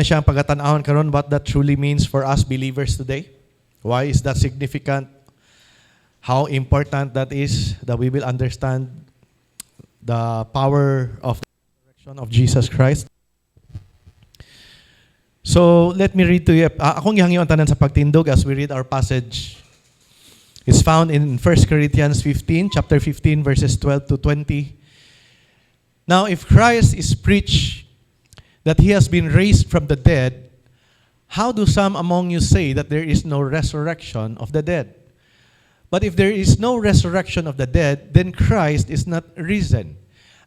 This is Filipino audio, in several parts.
na siyang pagatan-ahon karon what that truly means for us believers today. Why is that significant? How important that is that we will understand the power of the resurrection of Jesus Christ. So, let me read to you. Akong gihangyo ang tanan sa pagtindog as we read our passage. It's found in 1 Corinthians 15, chapter 15, verses 12 to 20. Now, if Christ is preached that He has been raised from the dead, how do some among you say that there is no resurrection of the dead? But if there is no resurrection of the dead, then Christ is not risen.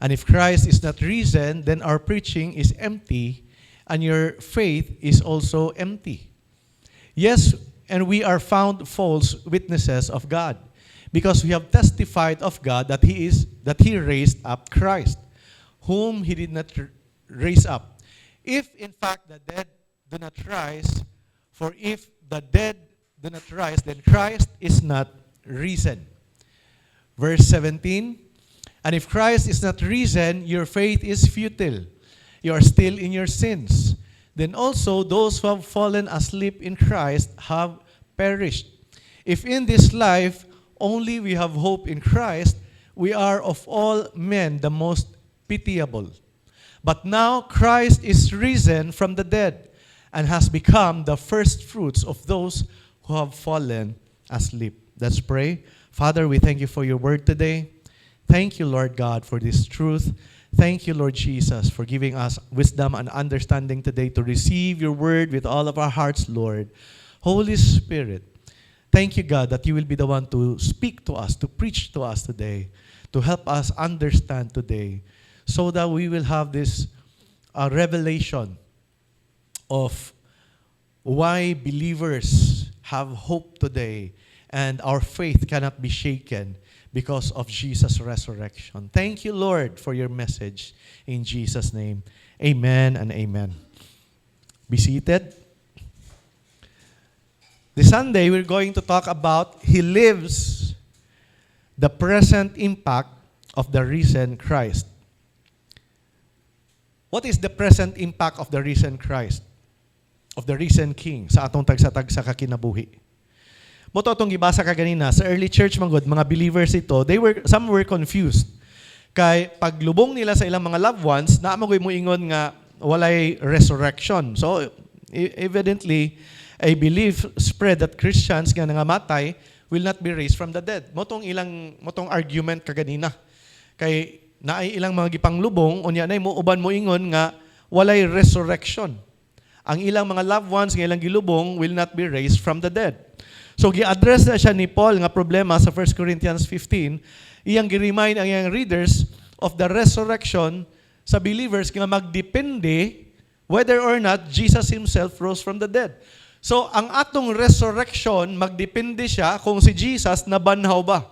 And if Christ is not risen, then our preaching is empty, and your faith is also empty. Yes, and we are found false witnesses of God, because we have testified of God that He raised up Christ, whom He did not raise up. If in fact the dead do not rise, for if the dead do not rise, then Christ is not risen. Verse 17, and if Christ is not risen, your faith is futile. You are still in your sins. Then also those who have fallen asleep in Christ have perished. If in this life only we have hope in Christ, we are of all men the most pitiable. But now Christ is risen from the dead and has become the first fruits of those who have fallen asleep. Let's pray. Father, we thank you for your word today. Thank you, Lord God, for this truth. Thank you, Lord Jesus, for giving us wisdom and understanding today to receive your word with all of our hearts, Lord. Holy Spirit, thank you, God, that you will be the one to speak to us, to preach to us today, to help us understand today, so that we will have this revelation of why believers have hope today and our faith cannot be shaken because of Jesus' resurrection. Thank you, Lord, for your message. In Jesus' name, amen and amen. Be seated. This Sunday, we're going to talk about He lives, the present impact of the risen Christ. What is the present impact of the risen Christ? Of the risen King sa atong tagsa-tagsa kakinabuhi? Moto atong gibasa kaganina sa early church manggod, mga believers ito, some were confused. Kay paglubong nila sa ilang mga loved ones, naamagoy mo ingon nga walay resurrection. So evidently a belief spread that Christians nga nangamatay will not be raised from the dead. Motong argument kaganina. Kay naay ilang mga gipanglubong unya nay mo uban mo ingon nga walay resurrection. Ang ilang mga loved ones nga ilang gilubong will not be raised from the dead. So, gi-address na siya ni Paul nga problema sa 1 Corinthians 15. Iyang gi-remind ang iyang readers of the resurrection sa believers nga magdepende whether or not Jesus Himself rose from the dead. So, ang atong resurrection, magdepende siya kung si Jesus nabanhaw ba.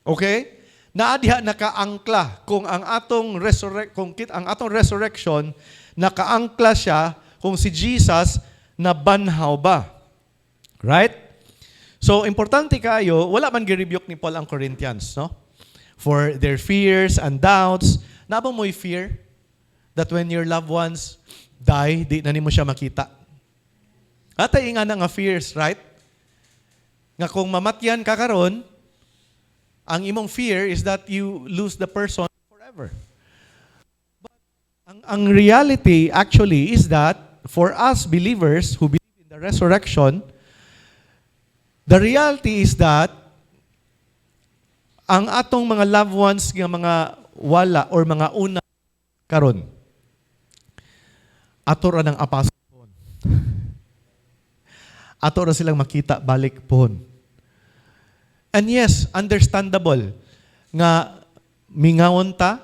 Okay? Naadiha nakaangkla kung ang atong resurrection nakaangkla siya kung si Jesus nabanhaw ba. Right? So, importante kayo, wala man gi-rebuke ni Paul ang Corinthians, no? For their fears and doubts. Naba mo'y fear that when your loved ones die, di na nimo siya makita. Atay nga na nga fears, right? Nga kung mamatyan ka karon, ang imong fear is that you lose the person forever. But ang reality actually is that for us believers who believe in the resurrection, the reality is that ang atong mga loved ones nga mga wala or mga una karon ato ra ng apostle pohon. Ato ra silang makita balik pohon. And yes, understandable nga mingawon ta,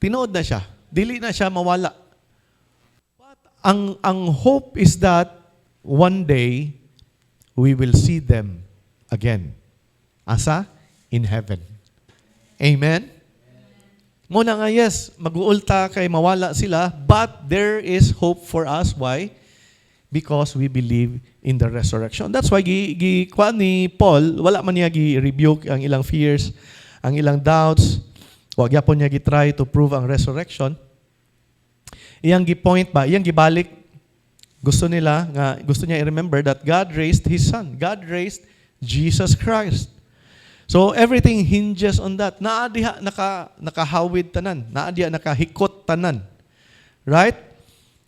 tinuod na siya, dili na siya mawala. But ang hope is that one day we will see them again. Asa? In heaven. Amen? Muna nga, yes, mag-uulta kay mawala sila, but there is hope for us. Why? Because we believe in the resurrection. That's why kuha ni Paul, wala man niya gi-rebuke ang ilang fears, ang ilang doubts. Wag yapon niya gi-try to prove ang resurrection. iyang gi-point ba, iyang gibalik, gusto niya i-remember that God raised His Son. God raised Jesus Christ. So everything hinges on that. Naadiha nakahawid tanan, naadiha nakahikot tanan. Right?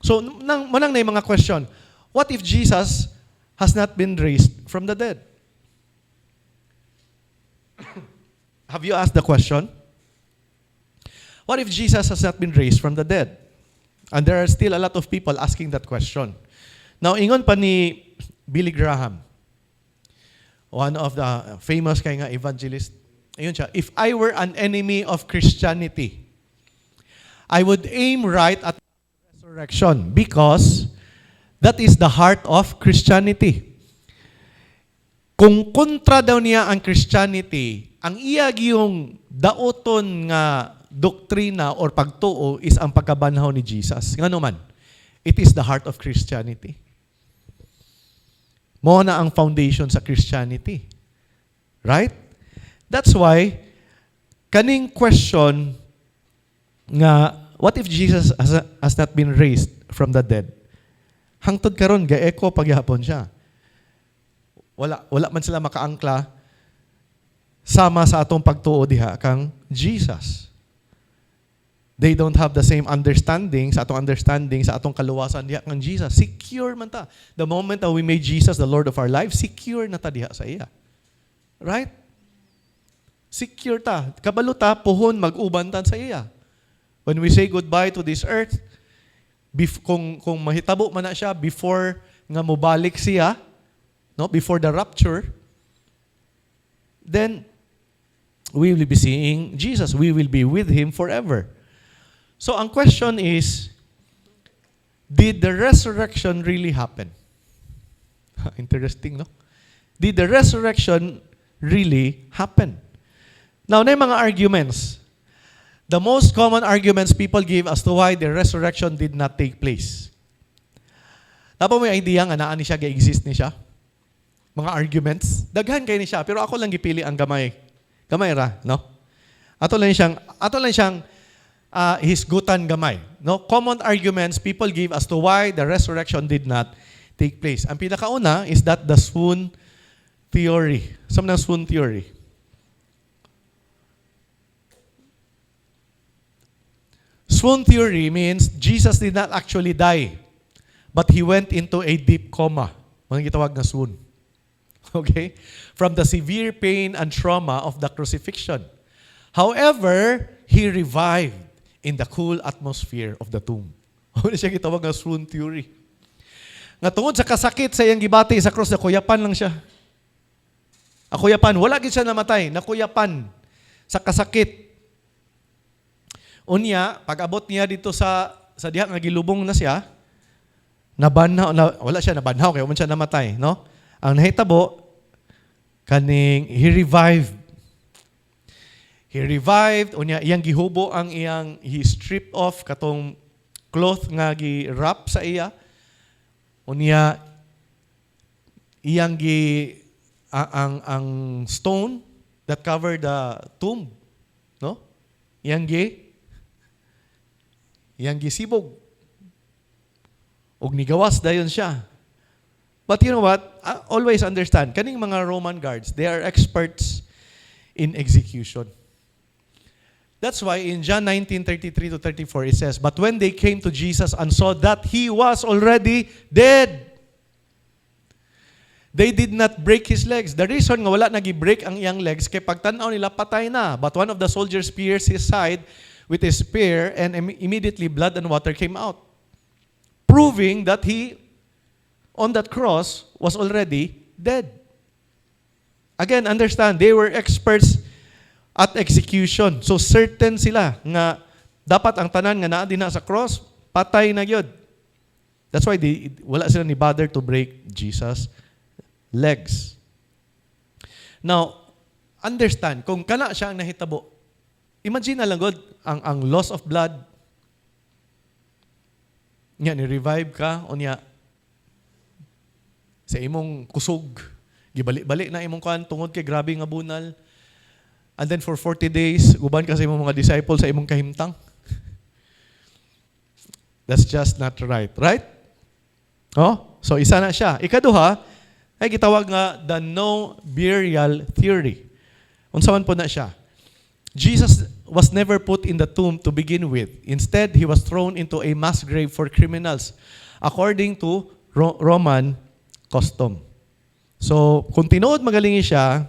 So manang na yung mga question. What if Jesus has not been raised from the dead? Have you asked the question? What if Jesus has not been raised from the dead? And there are still a lot of people asking that question. Now, ingon pa ni Billy Graham, one of the famous kay nga evangelist, ayun siya, if I were an enemy of Christianity, I would aim right at resurrection because that is the heart of Christianity. Kung kontra daw niya ang Christianity, ang iyag yung daoton nga doktrina or pagtuo is ang pagkabanhaw ni Jesus. Nga naman, it is the heart of Christianity. Mo na ang foundation sa Christianity. Right? That's why, kaning question nga, what if Jesus has not been raised from the dead? Hangtod karon ga-echo pagyapon siya. Wala man sila makaangkla sama sa atong pagtuo diha kang Jesus. They don't have the same understanding sa atong kaluwasan diha kang Jesus. Secure man ta. The moment that we made Jesus the Lord of our life, secure na ta diha sa iya. Right? Secure ta. Kabalo ta, puhon, mag-uban ta sa iya. When we say goodbye to this earth, kung mahitabo man na siya before nga mobalik siya, no, before the rapture, then we will be seeing Jesus. We will be with Him forever. So ang question is, did the resurrection really happen? Interesting, no? Did the resurrection really happen? Now, na yung mga arguments. The most common arguments people give as to why the resurrection did not take place. Tapos may idea nga naan ni siya, ga-exist ni siya. Mga arguments. Daghan kayo ni siya, pero ako lang gipili ang gamay. Gamay ra, no? Ato lang siyang hisgutan gamay. No? Common arguments people give as to why the resurrection did not take place. Ang pinakauna is that the swoon theory. Some ng swoon theory. Swoon theory means Jesus did not actually die, but He went into a deep coma. Mga gitawag na swoon. Okay? From the severe pain and trauma of the crucifixion. However, He revived in the cool atmosphere of the tomb. Ano siya gitawag na swoon theory. Nga tungod sa kasakit sa iyang gibati sa cross, nakuyapan lang siya. Nakuyapan. Wala gid siya namatay. Nakuyapan sa kasakit. Unya, pag-abot niya dito sa diha nga gilubong na siya, wala siya nabanhaw, kaya man siya namatay. No? Ang nahitabo, kaning He revived. He revived, unya iyang gihubo ang He stripped off katong cloth nga gi-wrap sa iya. Unya iyang ang stone that covered the tomb, no? Iyang gisibog. Og nigawas dayon siya. But you know what? Always understand, kaning mga Roman guards, they are experts in execution. That's why in John 19:33 to 34 it says, "But when they came to Jesus and saw that He was already dead, they did not break His legs." The reason nga wala nagi-break ang iyang legs kay pagtan-aw nila patay na. But one of the soldiers pierced His side with a spear and immediately blood and water came out, proving that He on that cross was already dead. Again, understand, they were experts at execution. So certain sila nga dapat ang tanan nga naa dinha sa cross patay na gyud. That's why wala sila ni bother to break Jesus' legs. Now, understand kung kana siya ang nahitabo. Imagine na lang god ang loss of blood. Nya ni revive ka unya sa imong kusog. Gibalik-balik na imong kan tungod kay grabe nga bunal. And then for 40 days, guban ka sa imong mga disciples sa imong kahimtang. That's just not right. Right? Oh, so isa na siya. Ikaduha, ay gitawag nga the no burial theory. Unsa man po na siya. Jesus was never put in the tomb to begin with. Instead, he was thrown into a mass grave for criminals according to Roman custom. So, kung tinuod magalingi siya,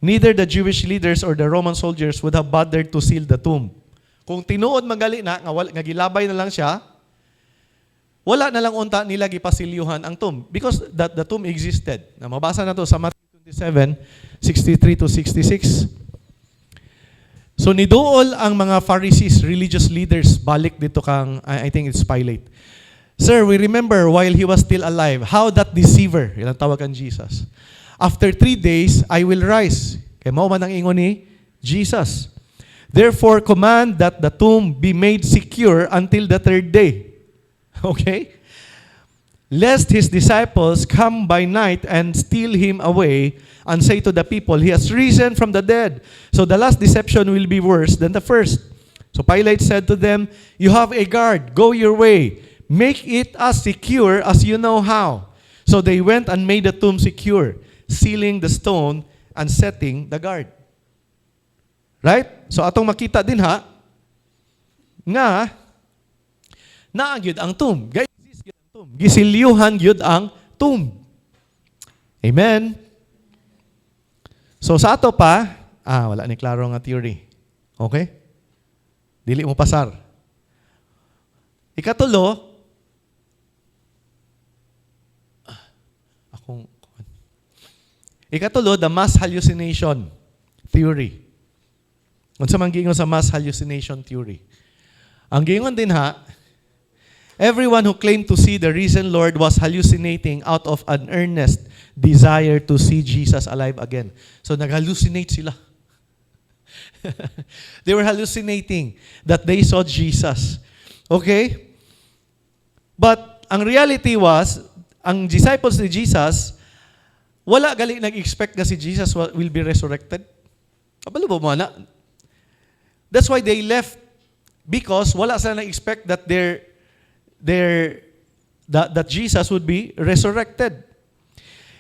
neither the Jewish leaders or the Roman soldiers would have bothered to seal the tomb. Kung tinuod magali na, nga gilabay na lang siya, wala na lang unta nila gipasilyuhan ang tomb because the tomb existed. Na mabasa na to sa Matthew 27, 63 to 66. So niduol ang mga Pharisees, religious leaders, balik dito kang, I think it's Pilate. Sir, we remember while he was still alive, how that deceiver, yan ang tawag kan Jesus. After 3 days, I will rise. Kaya mao man ang ingon ni Jesus. Therefore, command that the tomb be made secure until the 3rd day. Okay? Lest his disciples come by night and steal him away and say to the people, he has risen from the dead. So the last deception will be worse than the first. So Pilate said to them, you have a guard, go your way. Make it as secure as you know how. So they went and made the tomb secure, sealing the stone and setting the guard. Right? So atong makita din ha, nga, naagyod ang tomb. Gisilyuhan gyud ang tomb. Amen? So sa ato pa, wala ni klaro nga theory. Okay? Dili mo pasar. Ikatulo, the mass hallucination theory. Unsa man giingon sa mass hallucination theory? Ang giingon din ha, everyone who claimed to see the risen Lord was hallucinating out of an earnest desire to see Jesus alive again. So nag-hallucinate sila. They were hallucinating that they saw Jesus. Okay? But ang reality was, ang disciples ni Jesus, wala gali nag-expect na si Jesus will be resurrected. Kabalo ba mo na? That's why they left. Because wala sila nag-expect that that Jesus would be resurrected.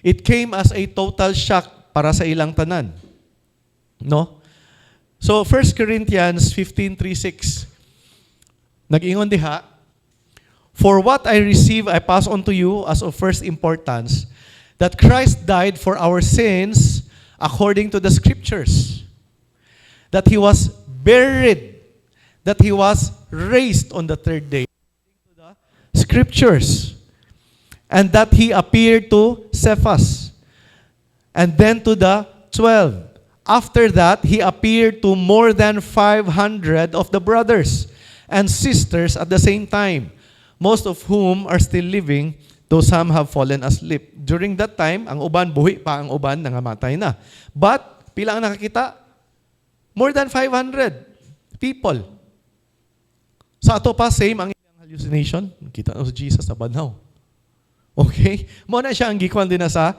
It came as a total shock para sa ilang tanan. No? So 1 Corinthians 15:3-6. Nag-ingon diha, for what I receive I pass on to you as of first importance, that Christ died for our sins according to the scriptures, that he was buried, that he was raised on the 3rd day, scriptures, and that he appeared to Cephas, and then to the 12. After that, he appeared to more than 500 of the brothers and sisters at the same time, most of whom are still living, though some have fallen asleep. During that time, ang uban, buhi pa ang uban, nangamatay na. But, pila ang nakakita? More than 500 people. Sa ato pa, same ang hallucination. Kita na si Jesus sa banhaw. Okay? Muna siya ang gikwan din na sa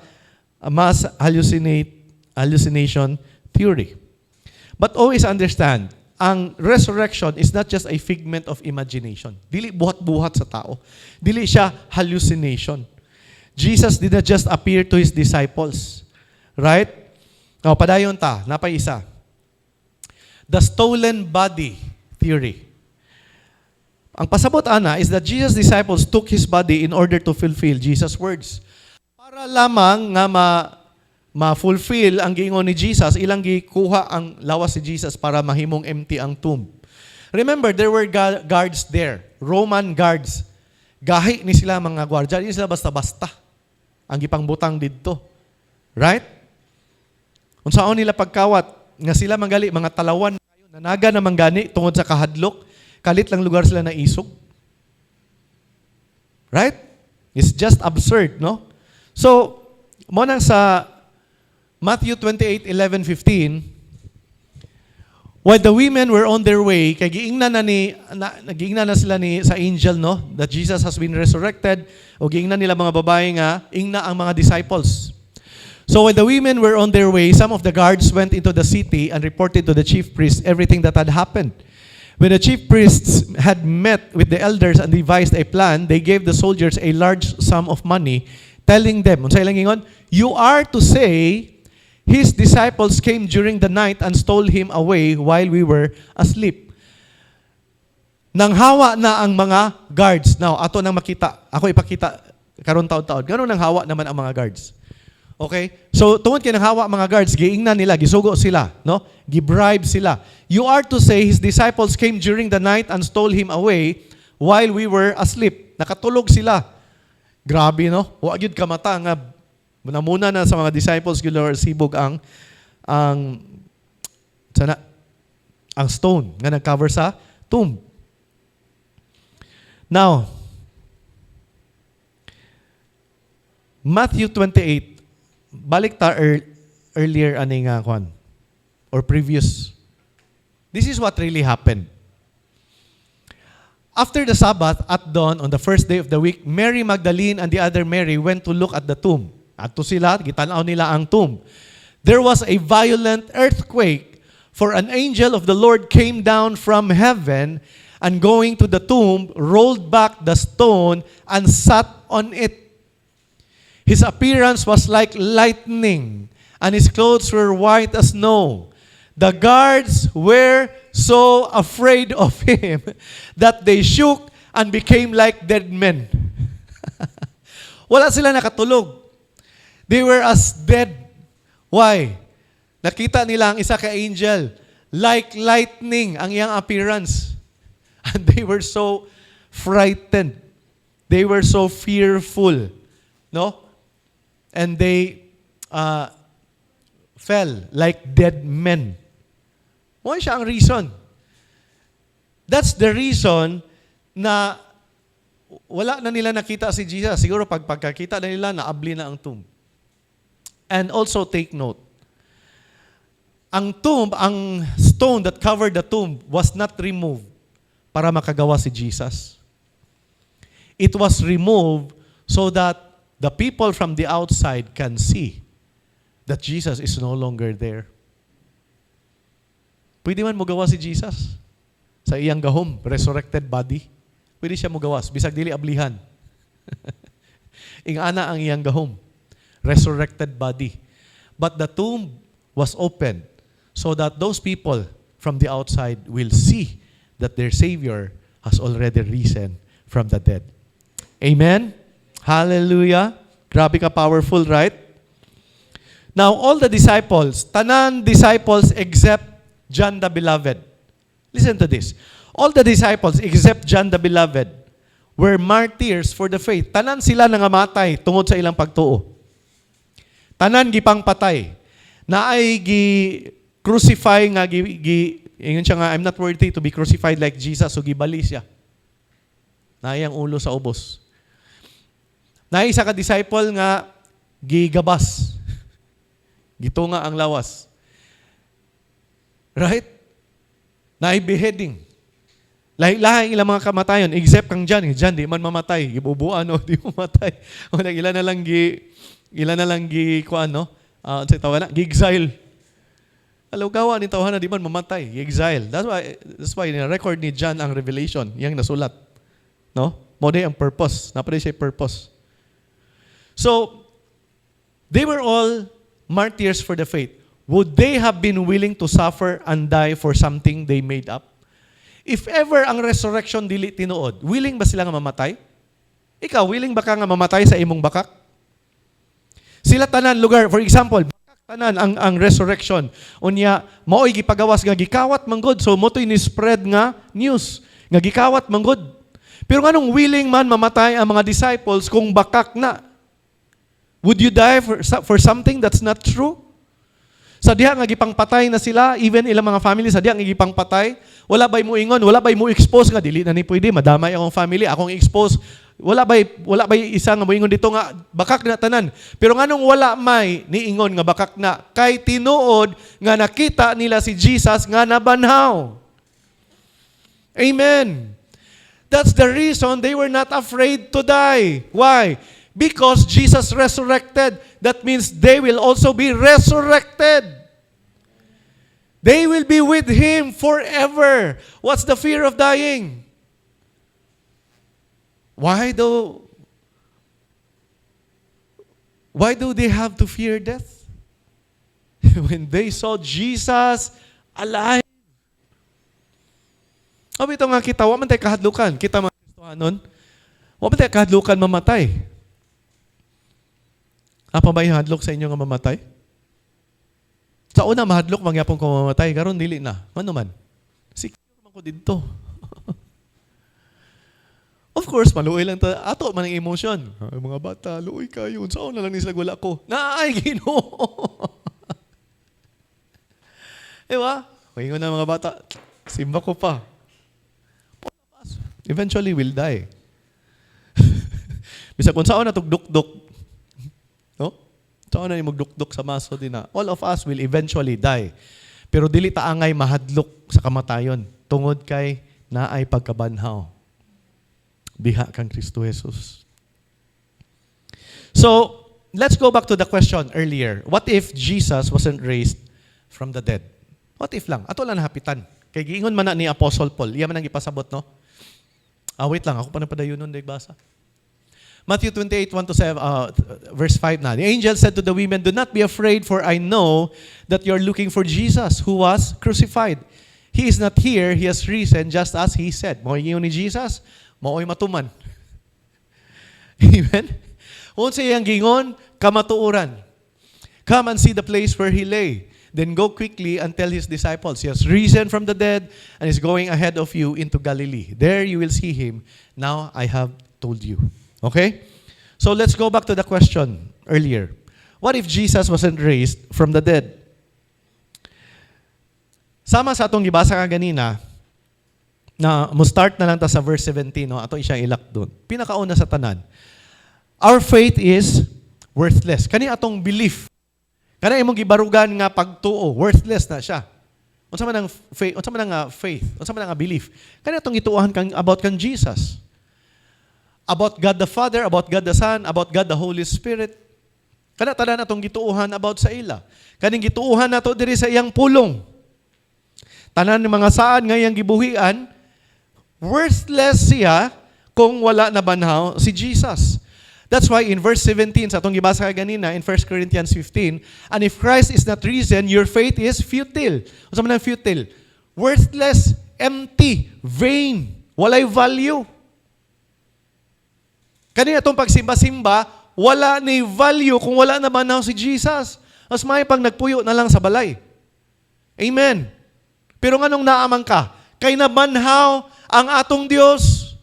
mass hallucination theory. But always understand, ang resurrection is not just a figment of imagination. Dili buhat-buhat sa tao. Dili siya hallucination. Jesus did not just appear to his disciples. Right? O, padayon ta. Napay isa. The stolen body theory. Ang pasabot ana is that Jesus' disciples took his body in order to fulfill Jesus' words. Para lamang nga ma-fulfill ang giingon ni Jesus, ilang gikuha ang lawas si Jesus para mahimong empty ang tomb. Remember, there were guards there. Roman guards. Gahi ni sila mga gwardiya. Hindi sila basta-basta. Ang gipangbutang didto. Right? Unsaon nila pagkawat, nga sila manggali, mga talawan, nanaga na manggani tungod sa kahadlok, kalit lang lugar sila na isog. Right? It's just absurd, no? So, mo nang sa Matthew 28:11-15, while the women were on their way, kay giingnan na sila ni sa angel, no, that Jesus has been resurrected, o giingnan nila mga babae nga ingna ang mga disciples. So when the women were on their way, some of the guards went into the city and reported to the chief priests everything that had happened. When the chief priests had met with the elders and devised a plan, they gave the soldiers a large sum of money, telling them, unsay lang ingon, "You are to say, his disciples came during the night and stole him away while we were asleep." Nanghawa na ang mga guards. Now, ato nang makita. Ako ipakita karon taon-taon. Ganun nanghawa naman ang mga guards. Okay? So, tungod kay nanghawa mga guards, giingnan nila, gisugo sila, no? Gibribe sila. "You are to say, his disciples came during the night and stole him away while we were asleep." Nakatulog sila. Grabe, no? Wa gyud kamata nga muna na sa mga disciples gyud sibog ang sana ang stone nga nag-cover sa tomb. Now, Matthew 28, balik ta earlier ani nga kwan or previous. This is what really happened. After the Sabbath, at dawn, on the first day of the week, Mary Magdalene and the other Mary went to look at the tomb. Adto sila, gitanaw nila ang tomb. There was a violent earthquake, for an angel of the Lord came down from heaven and going to the tomb, rolled back the stone and sat on it. His appearance was like lightning, and his clothes were white as snow. The guards were so afraid of him that they shook and became like dead men. Wala sila nakatulog. They were as dead. Why? Nakita nila ang isa ka angel. Like lightning ang iyang appearance. And they were so frightened. They were so fearful. No? And they fell like dead men. Mo siya ang reason. That's the reason na wala na nila nakita si Jesus. Siguro pagkakita na nila, naabli na ang tomb. And also take note, ang tomb, ang stone that covered the tomb was not removed para makagawa si Jesus. It was removed so that the people from the outside can see that Jesus is no longer there. Pwede man mo gawa si Jesus sa iyang gahom, resurrected body. Pwede siya mo gawas, bisag dili ablihan. Ingana ang iyang gahom, resurrected body. But the tomb was opened so that those people from the outside will see that their Savior has already risen from the dead. Amen? Hallelujah. Grabe ka powerful, right? Now, all the disciples, tanan disciples except John the Beloved. Listen to this. All the disciples except John the Beloved were martyrs for the faith. Tanan sila nangamatay tungod sa ilang pagtuo. Tanan gipang patay. Na ay gi-crucify nga, ingon siya nga, I'm not worthy to be crucified like Jesus, so gibali siya. Naayang ulo sa ubos. Naay isa ka disciple nga gigabas. Gitunga ang lawas. Right? Naay beheading. Lahi ilang mga kamatayon except kang John. John di man mamatay. Gibubuan no, di mamatay. Wala ilan na lang gi kuan no. Sa tawana, gi-exile. Alawgawa ni tawhana di man mamatay, gi-exile. That's why ni record ni John ang revelation, yang nasulat. No? Mo ang purpose. Napay siya purpose. So, they were all martyrs for the faith. Would they have been willing to suffer and die for something they made up? If ever ang resurrection dili tinuod, willing ba sila nga mamatay? Ikaw, willing ba ka nga mamatay sa imong bakak? Sila tanan lugar, for example, bakak tanan ang resurrection. Unya, mao'y gipagawas nga gikawat manggod. So, moto'y ni-spread nga news. Nga gikawat manggod. Pero anong willing man mamatay ang mga disciples kung bakak na? Would you die for something that's not true? Sa diha nga gipang patay na sila, even ilang mga family sa diha nga gipang patay, wala bay mo ingon, wala bay mo expose nga dili na ni pwede madamay akong family, akong expose. Wala bay isa nga moingon dito nga bakak na tanan. Pero nganong wala may niingon nga bakak na kay tinuod nga nakita nila si Jesus nga nabanhaw. Amen. That's the reason they were not afraid to die. Why? Because Jesus resurrected. That means they will also be resurrected. They will be with Him forever. What's the fear of dying? Why do they have to fear death? When they saw Jesus alive. Sabi ito nga kita, wa man tayo kahadlukan. Kita mga Kristohanon, wa man tayo kahadlukan mamatay. Apa ba yung hadlok sa inyo nga mamatay? Sa una, mahadlok mangyapon ko mamatay. Karon dili na. Ano man? Secure man ko dito. Of course, maluoy lang ta. Ato man ang emotion. Ay, mga bata, luoy kayo. Saan na lang ni sila wala ko? Naay, Ginoo. Diba? Huwag na mga bata, simba ko pa. Eventually, we'll die. Bisa kung saan na tugduk-duk. No? Saan na ni magduk-duk sa maso din na. All of us will eventually die. Pero dili ta angay mahadlok sa kamatayon. Tungod kay naay pagkabanhaw. Biha kang Kristo Jesus. So, let's go back to the question earlier. What if Jesus wasn't raised from the dead? What if lang? Ato lang nahapitan. Kay giingon man na ni Apostle Paul. Iya man ang ipasabot, no? Wait lang. Ako pa napadayon nun. Basa. Matthew 28, 1-7, verse 5 na. The angel said to the women, "Do not be afraid, for I know that you are looking for Jesus, who was crucified. He is not here. He has risen, just as He said." Mo'y ni Jesus, mo'y matuman. Amen? Kung sa iyang gingon, kamatuuran. Come and see the place where He lay. Then go quickly and tell His disciples, He has risen from the dead and is going ahead of you into Galilee. There you will see Him. Now I have told you. Okay? So let's go back to the question earlier. What if Jesus wasn't raised from the dead? Sama sa atong gibasa ka ganina, na mo start na lang ta sa verse 17, no? Ato isang ilak doon. Pinakauna sa tanan. Our faith is worthless. Kani atong belief. Kana imong gibarugan nga pagtuo, worthless na siya. Unsa man ang faith, unsa man ang faith, unsa man ang belief. Kani atong gituohan kang about kang Jesus. About God the Father, about God the Son, about God the Holy Spirit. Kana tanan atong gituohan about sa ila. Kaning gituohan nato diri sa iyang pulong. Tanan ng mga saan nga iyang gibuhian, worthless siya kung wala na banhaw si Jesus. That's why in verse 17, sa atong gibasa ganina, in 1 Corinthians 15, and if Christ is not risen, your faith is futile. Unsa man ang futile? Worthless, empty, vain, walay value. Kani atong pagsimba-simba, wala ni value kung wala na banhaw si Jesus. As may pang nagpuyo na lang sa balay. Amen. Pero nganong naamang ka? Kay nabanhaw ang atong Dios.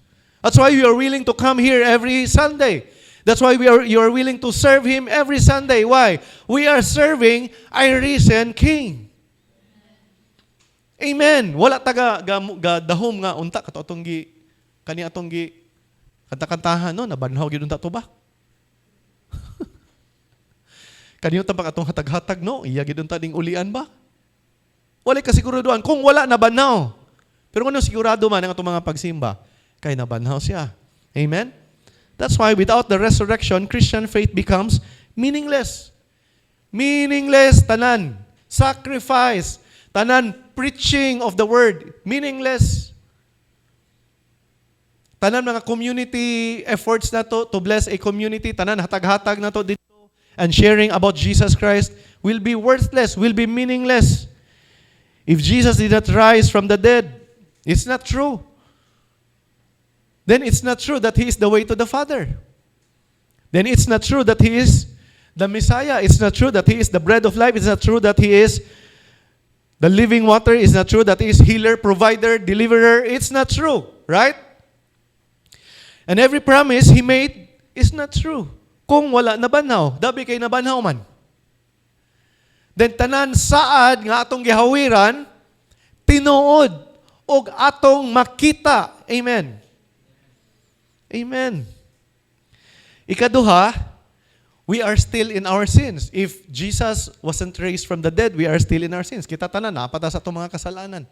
That's why we are willing to come here every Sunday. That's why you are willing to serve Him every Sunday. Why? We are serving a risen King. Amen. Wala taga dahom nga unta kato atong gi kani atong gi kanta-kantahan no nabanhaw gyud unta to ba? Kaniyo ta pag atong hatag-hatag no iya gyud unta ding ulian ba? Wala kasiguraduhan kung wala na banhaw. Pero kung sigurado man ang atong mga pagsimba kay nabanhaw siya. Amen. That's why without the resurrection, Christian faith becomes meaningless. Meaningless, tanan. Sacrifice, tanan. Preaching of the word, meaningless. Tanan mga community efforts na to bless a community, tanan hatag-hatag na to dito, and sharing about Jesus Christ will be worthless, will be meaningless. If Jesus did not rise from the dead, it's not true. Then it's not true that He is the way to the Father. Then it's not true that He is the Messiah. It's not true that He is the bread of life. It's not true that He is the living water. It's not true that He is healer, provider, deliverer. It's not true, right? And every promise He made is not true. Kung wala nabanhaw, dabi kay nabanhaw man. Then tanan saad nga atong gihawiran, tinuod og atong makita. Amen. Amen. Ikaduha, we are still in our sins. If Jesus wasn't raised from the dead, we are still in our sins. Kita tanan na, pata sa itong mga kasalanan.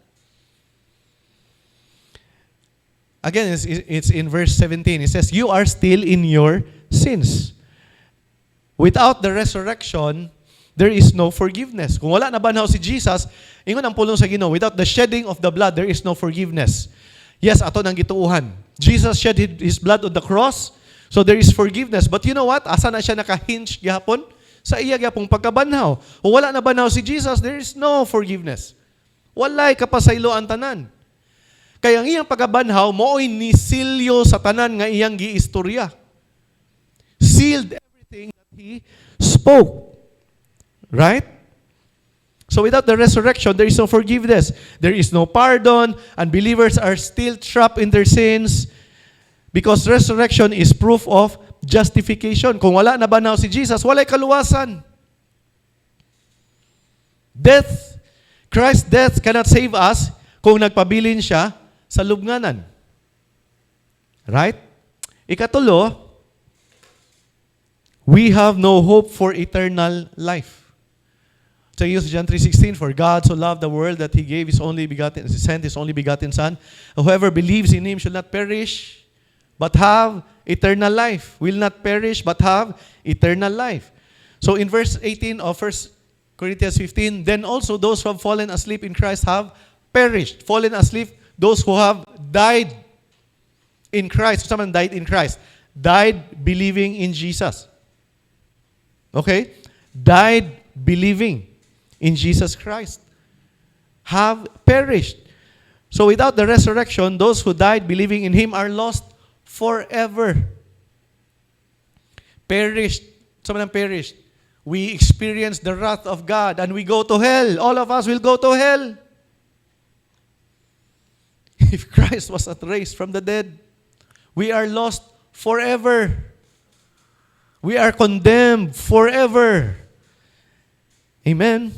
Again, it's in verse 17. It says, you are still in your sins. Without the resurrection, there is no forgiveness. Kung wala na banhaw si Jesus, ingon ang pulong sa Ginoo, without the shedding of the blood, there is no forgiveness. Yes, ato nang gituuhan. Jesus shed His blood on the cross, so there is forgiveness. But you know what? Asa na siya naka-hinge gihapon? Sa iya gihapong pagkabanhaw. Kung wala na banhaw si Jesus, there is no forgiveness. Walay kapasaylo ang tanan. Kaya ang iyang pagkabanhaw, mooy nisilyo sa tanan nga iyang giistorya. Sealed everything that He spoke. Right? So without the resurrection, there is no forgiveness. There is no pardon, and believers are still trapped in their sins because resurrection is proof of justification. Kung wala na banhaw si Jesus, walay kaluwasan. Christ's death cannot save us kung nagpabilin siya sa lubnganan. Right? Ikatulo, we have no hope for eternal life. So John 3:16, for God so loved the world that He gave He sent His only begotten Son. Whoever believes in Him shall not perish, but have eternal life. Will not perish, but have eternal life. So in verse 18 of 1 Corinthians 15, then also those who have fallen asleep in Christ have perished. Fallen asleep, those who have died in Christ. Someone died in Christ. Died believing in Jesus. Okay? Died believing in Jesus Christ, have perished. So without the resurrection, those who died believing in Him are lost forever. Perished. Someone perished. We experience the wrath of God and we go to hell. All of us will go to hell. If Christ was not raised from the dead, we are lost forever. We are condemned forever. Amen.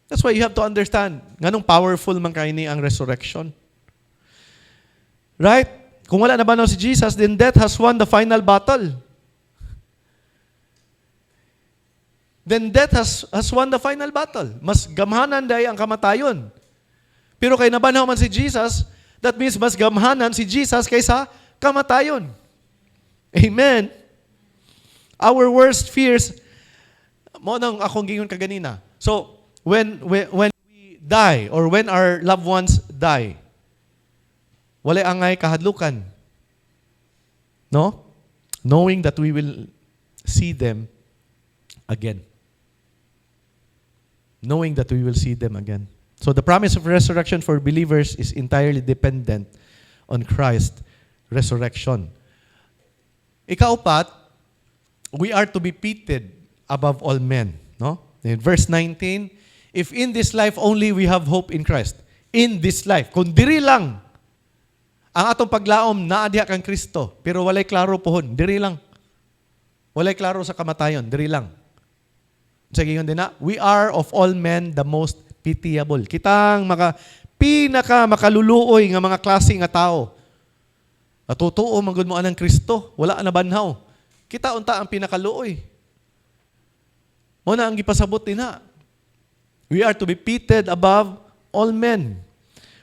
That's why you have to understand nganong powerful man kaini ang resurrection. Right? Kung wala na banhaw si Jesus, then death has won the final battle. Then death has won the final battle. Mas gamhanan dahi ang kamatayon. Pero kay nabanhaw man si Jesus, that means mas gamhanan si Jesus kaysa kamatayon. Amen. Our worst fears, mo nang akong gingon kaganina. So, when we die or when our loved ones die, walay angay kahadlukan. No? Knowing that we will see them again. Knowing that we will see them again. So the promise of resurrection for believers is entirely dependent on Christ's resurrection. Ikaapat, we are to be pitied above all men. No? In verse 19, if in this life only we have hope in Christ. In this life. Kung diri lang ang atong paglaom naa diha kang Kristo, pero walay klaro pohon, diri lang. Walay klaro sa kamatayon, diri lang. Sa giyon din na, we are of all men the most pitiable. Kitang pinaka makaluluoy nga mga klase nga tao. Totoo manggod mo anang Kristo, wala na banhaw. Kita unta ang pinakaluoy. Mo na ang gipasabot din na. We are to be pitied above all men.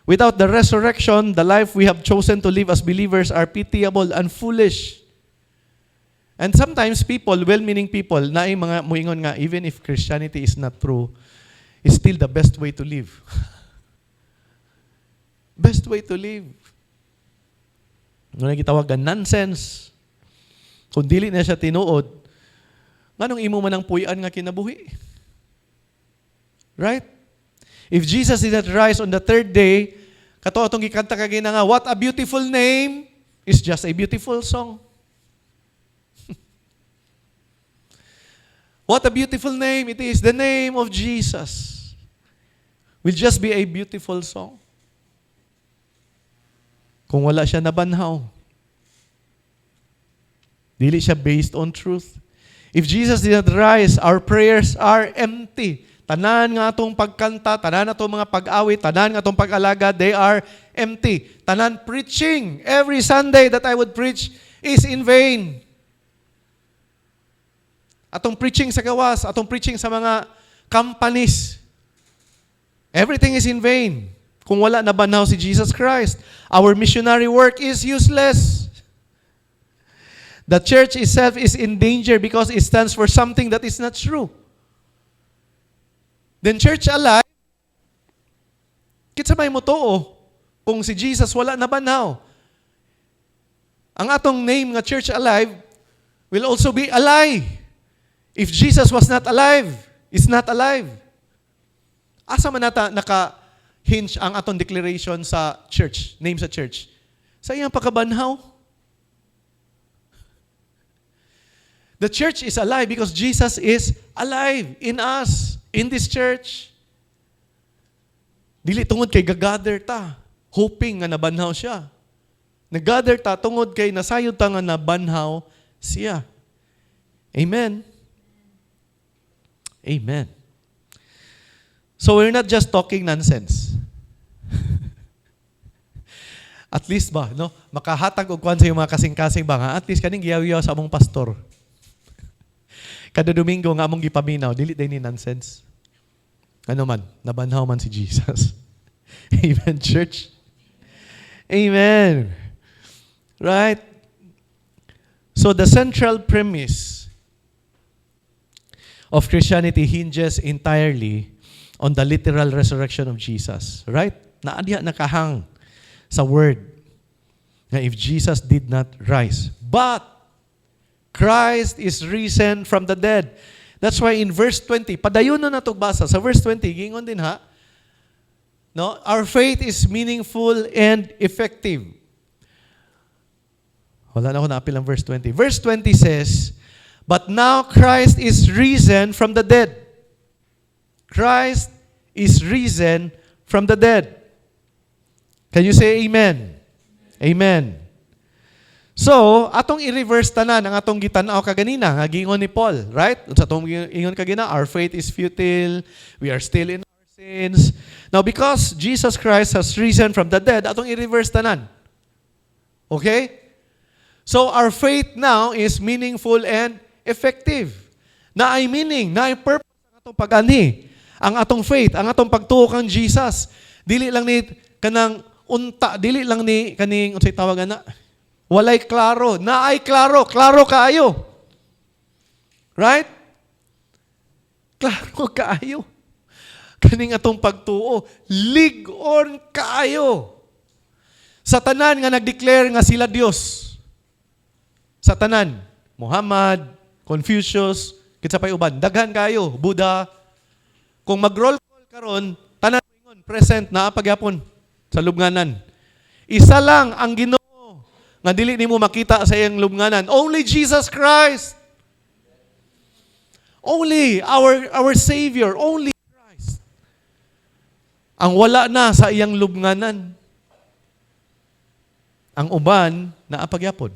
Without the resurrection, the life we have chosen to live as believers are pitiable and foolish. And sometimes people, well-meaning people, na yung mga muingon nga, even if Christianity is not true, is still the best way to live. Best way to live. Nung nagitawag nonsense. Kung dili na siya tinuod, nganong imo man ang puyan nga kinabuhi? Right? If Jesus did not rise on the third day, kato atong gikanta kagina nga, what a beautiful name is just a beautiful song. What a beautiful name it is. The name of Jesus will just be a beautiful song. Kung wala siya nabanhaw. Dili siya based on truth. If Jesus did not rise, our prayers are empty. Tanan nga atong pagkanta, tanan atong mga pag-awit, tanan nga atong pag-alaga, they are empty. Tanan preaching, every Sunday that I would preach is in vain. Atong preaching sa gawas, atong preaching sa mga companies, everything is in vain. Kung wala na banhaw si Jesus Christ, our missionary work is useless. The church itself is in danger because it stands for something that is not true. Then church alive, kitsa may mo too, kung si Jesus wala na banhaw. Ang atong name nga church alive will also be a lie. If Jesus was not alive, is not alive. Asa man nata naka-hinge ang atong declaration sa church, name sa church? Sa iyang pagkabanhaw. The church is alive because Jesus is alive in us, in this church. Dili tungod kay gagather ta, hoping nga nabanhaw siya. Nag-gather ta tungod kay nasayod ta nga nabanhaw siya. Amen. Amen. So we're not just talking nonsense. At least ba, no? Makahatag og kwan sa yung mga kasing-kasing ba nga, at least kaning giyaw-yaw sa among pastor. Kada Domingo nga among gipaminaw, dili day ni nonsense. Ano man, nabanhaw man si Jesus. Amen, church. Amen. Right? So the central premise of Christianity hinges entirely on the literal resurrection of Jesus. Right? Naadiha nakahang sa word na if Jesus did not rise. But Christ is risen from the dead. That's why in verse 20, padayon na natong basa. Sa verse 20, gingon din ha, no? Our faith is meaningful and effective. Wala na ako na-apil ang verse 20. Verse 20 says, but now Christ is risen from the dead. Christ is risen from the dead. Can you say amen? Amen. So, atong i-reverse tanan ang atong gitanaw kaganina, nga gingon ni Paul, right? Sa atong gingon kagina, our faith is futile, we are still in our sins. Now, because Jesus Christ has risen from the dead, atong i-reverse tanan. Okay? So, our faith now is meaningful and effective. Na ay meaning, na ay purpose ang atong pag-ani. Ang atong faith, ang atong pagtuo kang Jesus. Dili lang ni kanang unta, dili lang ni kaning unsay tawagan na walay klaro, na ay klaro kaayo. Right? Klaro kaayo. Kaning atong pagtuo, lig-on kaayo. Sa tanan nga nag-declare nga sila Dios. Sa tanan, Muhammad, Confucius, kitsa pay uban, daghan kayo, Buddha. Kung mag-roll call karon, tanan ingon present na pagyapon sa lubnganan. Isa lang ang Ginoo nga dili nimo makita sa iyang lubnganan. Only Jesus Christ. Only our Savior, only Christ. Ang wala na sa iyang lubnganan. Ang uban na apagyapon.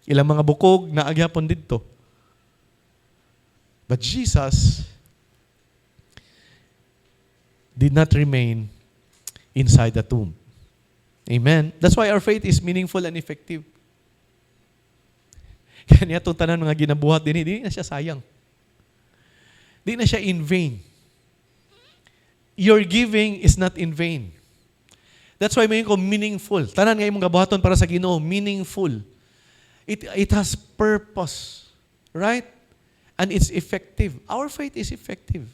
Ilang mga bukog na agyapon didto. But Jesus did not remain inside the tomb. Amen. That's why our faith is meaningful and effective. Kanya itong tanan mga ginabuhat din, hindi na siya sayang. Hindi na siya in vain. Your giving is not in vain. That's why may ko meaningful. Tanan nga imong gabuhaton para sa Ginoo, meaningful. It has purpose. Right? And it's effective. Our faith is effective.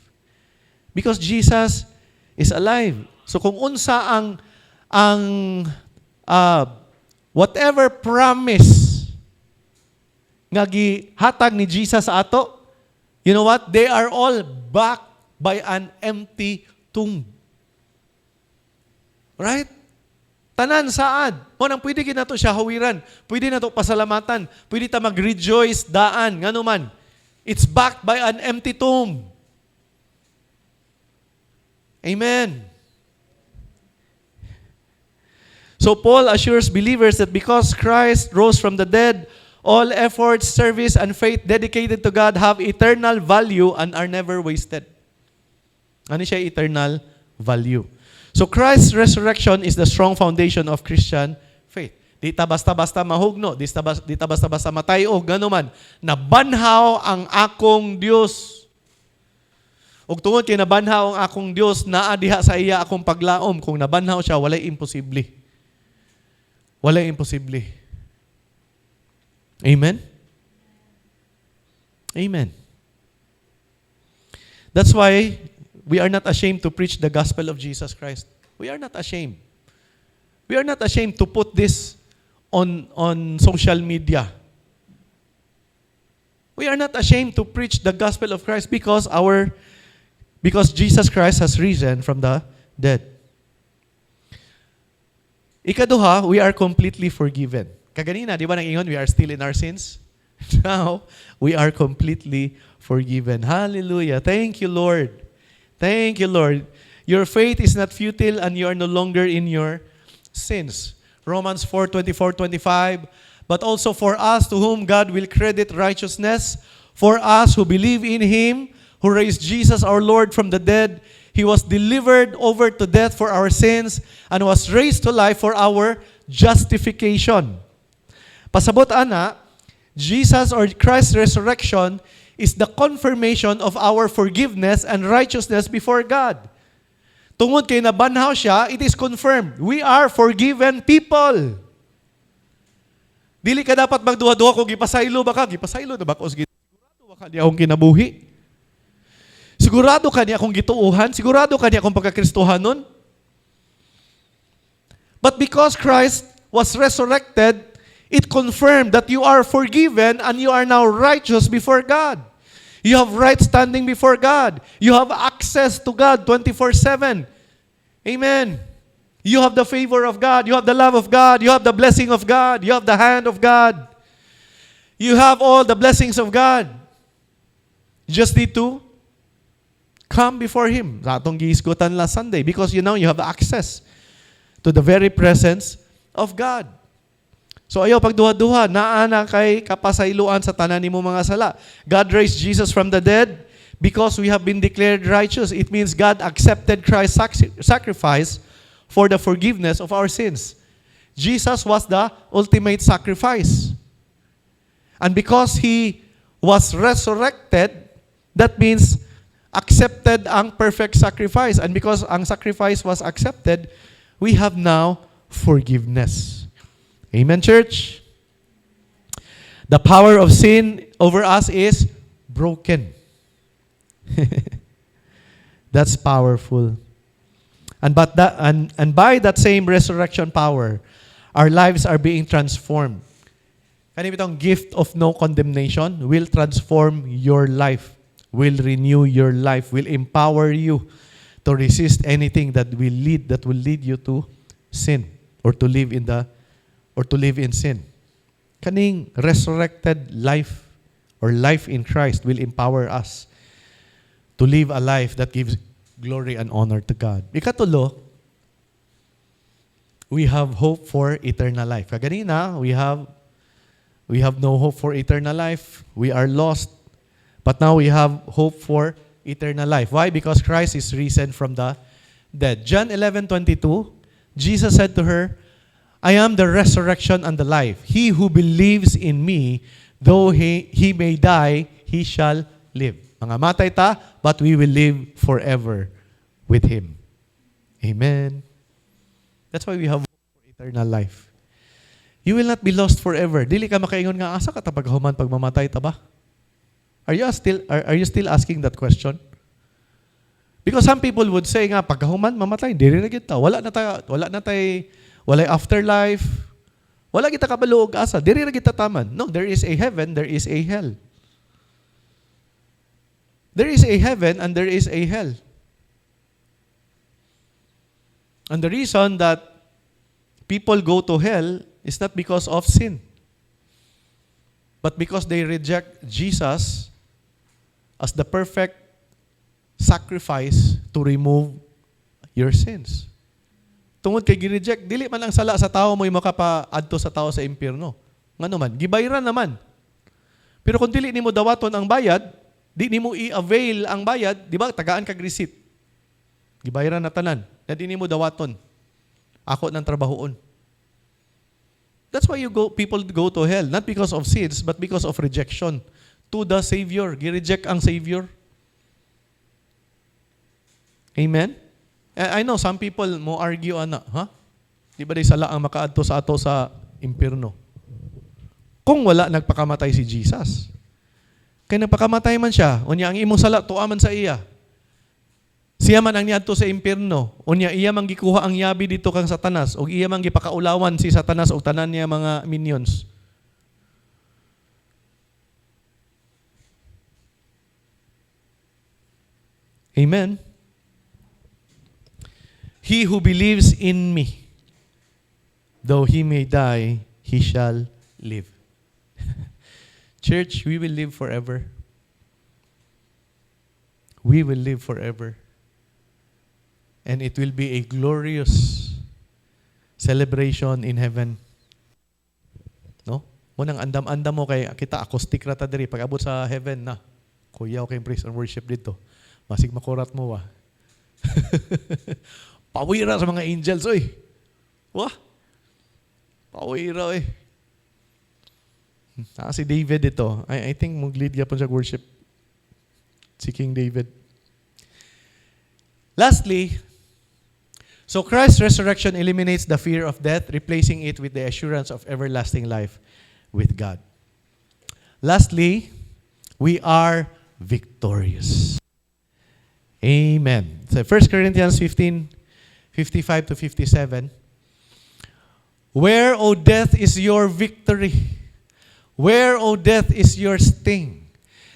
Because Jesus is alive. So kung unsa ang whatever promise nga gihatag ni Jesus sa ato, you know what? They are all backed by an empty tomb. Right? Tanan saad. Mo nang pwede kinato siya hawiran. Pwede na to pasalamatan. Pwede ta mag-rejoice daan. Ngano man. It's backed by an empty tomb. Amen. So Paul assures believers that because Christ rose from the dead, all efforts, service, and faith dedicated to God have eternal value and are never wasted. Ano siya eternal value? So Christ's resurrection is the strong foundation of Christian faith. Di ta basta-basta mahugno, di ta basta-basta matayo, gano man. Nabanhaw ang akong Dios. Ug tungod kay nabanhaw ang akong Dios, naa diha sa iya akong paglaom. Kung nabanhaw siya, walay imposible. Walay imposible. Amen? Amen. That's why we are not ashamed to preach the gospel of Jesus Christ. We are not ashamed. We are not ashamed to put this on social media. We are not ashamed to preach the gospel of Christ because Jesus Christ has risen from the dead. Ikaduha, we are completely forgiven. Kaganina, di ba nang ingon, we are still in our sins? Now, we are completely forgiven. Hallelujah. Thank you, Lord. Thank you, Lord. Your faith is not futile and you are no longer in your sins. Romans 4:24-25. But also for us to whom God will credit righteousness, for us who believe in Him, who raised Jesus our Lord from the dead, He was delivered over to death for our sins and was raised to life for our justification. Pasabot ana, Jesus or Christ's resurrection is the confirmation of our forgiveness and righteousness before God. Tungod kay nabanhaw siya, it is confirmed. We are forgiven people. Dili ka dapat magduha-duha kung gipasaylo ba ka? Gipasaylo na ba ko? Sigurado ba ka niya akong kinabuhi? Sigurado ka niya akong gituuhan? Sigurado ka niya akong pagkakristuhan nun? But because Christ was resurrected, it confirmed that you are forgiven and you are now righteous before God. You have right standing before God. You have access to God 24/7. Amen. You have the favor of God. You have the love of God. You have the blessing of God. You have the hand of God. You have all the blessings of God. You just need to come before Him. Sa atong giisgutan last Sunday because you have access to the very presence of God. So ayaw pagduha-duha, naana kay kapasayloan sa tanan nimo mga sala. God raised Jesus from the dead because we have been declared righteous. It means God accepted Christ's sacrifice for the forgiveness of our sins. Jesus was the ultimate sacrifice. And because He was resurrected, that means accepted ang perfect sacrifice. And because ang sacrifice was accepted, we have now forgiveness. Amen, church? The power of sin over us is broken. That's powerful. And by that same resurrection power, our lives are being transformed. Kanina itong gift of no condemnation will transform your life, will renew your life, will empower you to resist anything that will lead you to sin or to live in sin. Kaning resurrected life or life in Christ will empower us to live a life that gives glory and honor to God. Ikatulo, we have hope for eternal life. Kaganina, we have no hope for eternal life. We are lost. But now we have hope for eternal life. Why? Because Christ is risen from the dead. John 11:22, Jesus said to her, I am the resurrection and the life. He who believes in me, though he may die, he shall live. Mga matay ta, but we will live forever with Him. Amen. That's why we have hope for eternal life. You will not be lost forever. Dili ka makaingon nga, asa ka tapag human pag mamatay ta ba? Are you still asking that question? Because some people would say nga, pagkahuman, mamatay, dili na kita. Walay afterlife. Wala kita kabaluog asa. Diri na kita taman. No, there is a heaven, there is a hell. There is a heaven and there is a hell. And the reason that people go to hell is not because of sin, but because they reject Jesus as the perfect sacrifice to remove your sins. Tungod kay gi-reject, dili man ang sala sa tao mo makapaadto sa tao sa impyerno. Ngano man, gibayran naman. Pero kung dili nimo dawaton ang bayad, di nimo i-avail ang bayad, di ba? Tagaan kag receipt. Gibayran na tanan. Na di nimo dawaton. Ako ng trabahoon. That's why people go to hell, not because of sins, but because of rejection to the Savior. Gi-reject ang Savior. Amen? I know some people mo argue Di ba di sala ang makaadto sa ato sa impyerno? Kung wala nagpakamatay si Jesus. Kaya nagpakamatay man siya, unya ang imong sala tuaman sa iya. Siya man ang niadto sa impierno. Unya iya man gikuha ang yabi dito kang Satanas o iya man gipakaulawan si Satanas og tanan niya mga minions. Amen. He who believes in me, though he may die, he shall live. Church, we will live forever. We will live forever. And it will be a glorious celebration in heaven. No? Munang andam-andam mo kay kita acoustic rata diri pag abot sa heaven na. Kuya okay praise and worship dito. Masig makurat mo wa. Pawira sa mga angels oy. Wah. Pawira oy. Si David ito. I think mag-lead yapon sa worship. Si King David. Lastly, so Christ's resurrection eliminates the fear of death, replacing it with the assurance of everlasting life with God. Lastly, we are victorious. Amen. So 1 Corinthians 15:55 to 57. Where, O death, is your victory? Where, O death, is your sting?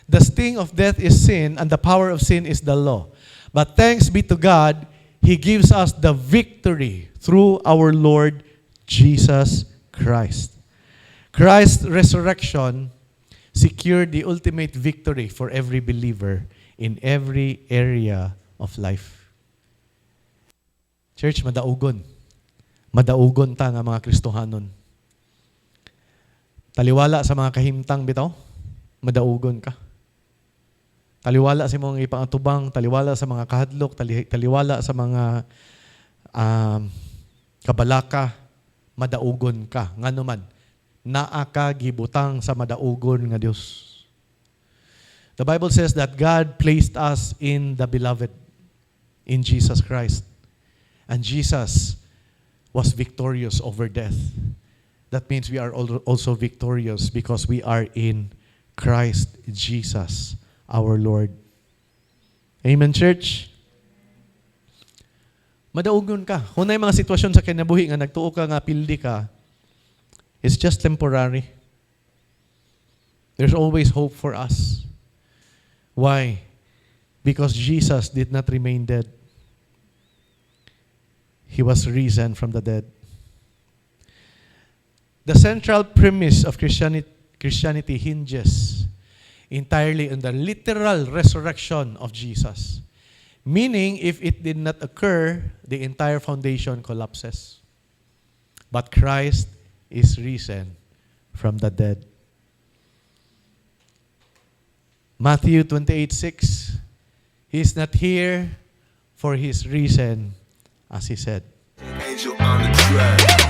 The sting of death is sin, and the power of sin is the law. But thanks be to God, He gives us the victory through our Lord Jesus Christ. Christ's resurrection secured the ultimate victory for every believer in every area of life. Church, madaugon. Madaugon ta nga mga Kristohanon. Taliwala sa mga kahimtang bitaw, madaugon ka. Taliwala sa mga ipangatubang, taliwala sa mga kahadlok, taliwala sa mga kabalaka, madaugon ka. Nga naman, naa ka gibutang sa madaugon nga Dios. The Bible says that God placed us in the beloved, in Jesus Christ. And Jesus was victorious over death. That means we are also victorious because we are in Christ Jesus, our Lord. Amen, church? Madaugon ka. Kung na mga sitwasyon sa kinabuhi nga nagtuo ka nga pildi ka, it's just temporary. There's always hope for us. Why? Because Jesus did not remain dead. He was risen from the dead. The central premise of Christianity hinges entirely on the literal resurrection of Jesus. Meaning, if it did not occur, the entire foundation collapses. But Christ is risen from the dead. Matthew 28:6, He is not here, for He is risen, as He said. Angel on the track.